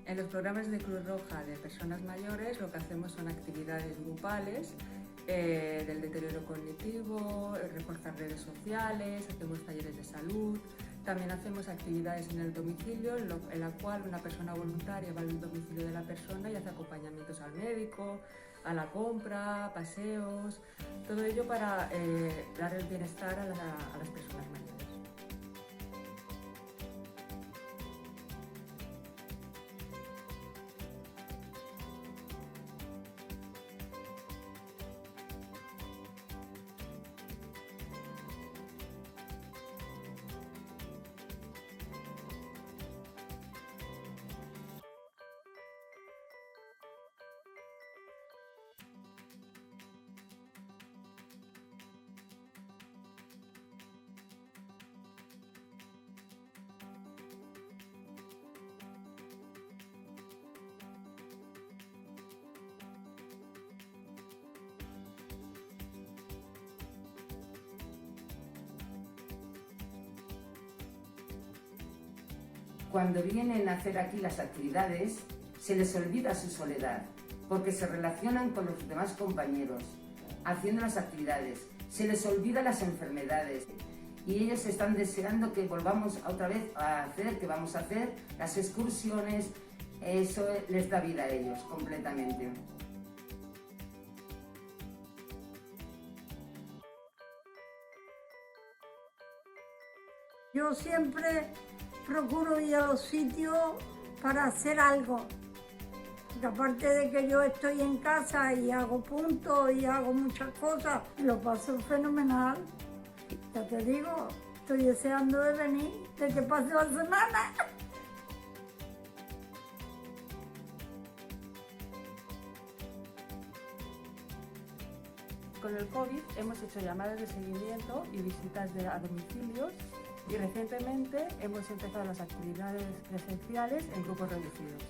En los programas de Cruz Roja de personas mayores lo que hacemos son actividades grupales del deterioro cognitivo, reforzar redes sociales, hacemos talleres de salud, también hacemos actividades en el domicilio en la cual una persona voluntaria va al domicilio de la persona y hace acompañamientos al médico, a la compra, paseos, todo ello para dar el bienestar a las personas mayores. Cuando vienen a hacer aquí las actividades, se les olvida su soledad, porque se relacionan con los demás compañeros, haciendo las actividades. Se les olvida las enfermedades y ellos están deseando que volvamos otra vez a hacer, que vamos a hacer las excursiones. Eso les da vida a ellos completamente. Yo siempre procuro ir a los sitios para hacer algo. Porque aparte de que yo estoy en casa y hago puntos y hago muchas cosas, lo paso fenomenal. Ya te digo, estoy deseando de venir, de que pase la semana. Con el COVID hemos hecho llamadas de seguimiento y visitas a domicilios y recientemente hemos empezado las actividades presenciales en grupos reducidos.